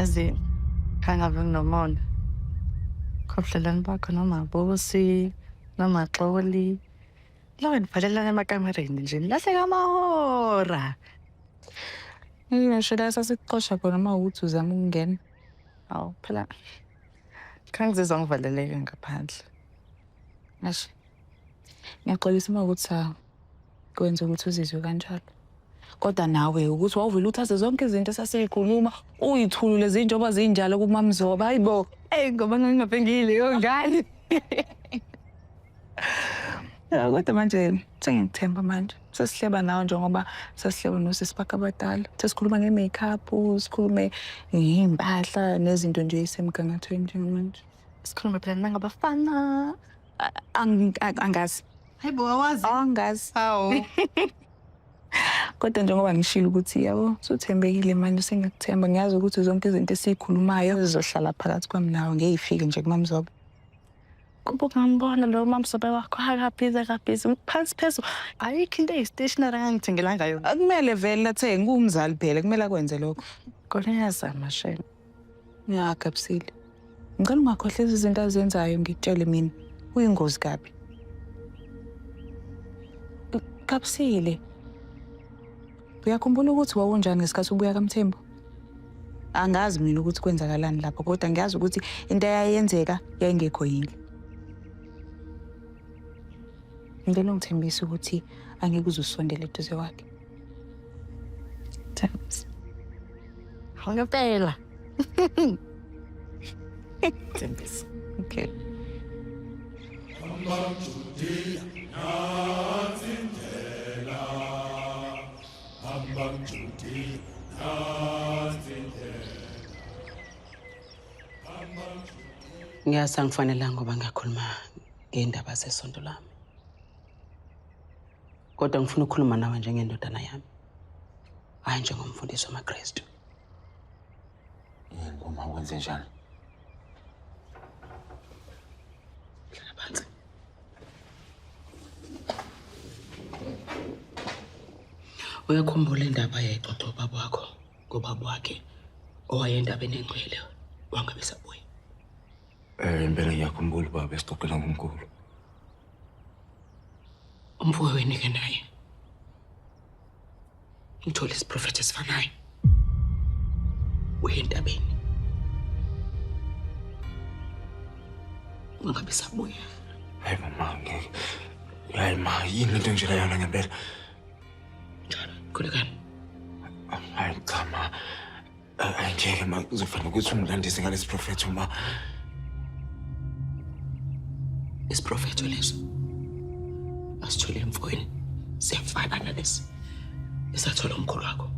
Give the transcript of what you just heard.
Yazi, khangabe nginomona. Khophlelani bakho noma bosi, noma xoli. Lawa nibhalelana emakamereni nje, nilahleka amahora. Ngisho la sasikuxosha khona uma ukuthi uzama ukungena. Awu, phela khangizizwa ngivaleleke ngaphandle. Ashe. Ngiyaxolisa uma ukuthi kwenza ukuthi uzizwe kanjalo. Kodwa nawe ukuthi wawuvela uthathe zonke izinto esasiyikhuluma uyithulule zinjoba zinjalo kuMamzoba. Hayibo. Ngoba ngingapengile yongane. Ya kodwa manje sengikuthemba manje. Sesihleba nawe njengoba sesihleba nosisi bakhe abadala. Sesikhuluma nge-makeup, sikhulume ngempahla nezinto nje ezisemgangathweni njengamanje. Sikhulume phela nangabafana. Angazi. Hayibo, awazi? Angazi. Hawu. Kodwa njengoba ngishilo ukuthi yabo suthembekile manje sengiyakuthemba ngiyazi ukuthi zonke izinto esikhulumayo zizohlala phakathi kwami nawe ngeyifike nje kuMamzoba. Kuba ngambona lo Mamzoba wakho akabhizi phansi phezulu. Ayikho into eyi-stationary angangithengelanga yona. Akumele vele lathenge ngumzali phela kumele akwenze lokho. Kona iyazama shela. Ngiyagabusile. Ngicela ungakhohlisi izinto azenzayo ngikutshele mina. Uyingozi kabi. Gabusile. Uyakhumbula ukuthi wawunjani ngesikhathi ubuya kaMthembu? Angazi mina ukuthi kwenzakalani lapho kodwa ngiyazi ukuthi into eyayenzeka yayingekho yinhle. Ngicela ungithembise ukuthi angeke uzusondele eduze kwakhe. Mthembus. Ngempela. Mthembus. Okay. Ngiyasa ngifanelanga ngoba ngiyakhuluma ngendaba zesonto lami. Kodwa ngifuna ukukhuluma nawe njengendodana yami. Hayi njengomfundisi wamaKristu. Yini uma wenze njalo? Hlala phansi. Uyakhumbula indaba yayixoxa ubaba wakho ngobaba wakhe owayendabeni engcwele wangabesabuya. Impela ngiyakhumbula baba esixoxela ngonkulu. Umfuwe wenike naye. Ngithole isiprofethi esifanayo. Uyentabeni. Wangabesabuya. Hayi mama, hayi ma, yini lento nje layona ngempela? Njalo, khulekani. Hayi cha ma. Angeke ma kuzofanele ukuthi umlandise ngalesi prophet uma Isiprofethi leso. Asithole emfweni. Siyafana nalesi. Esathola umkhulu wakho.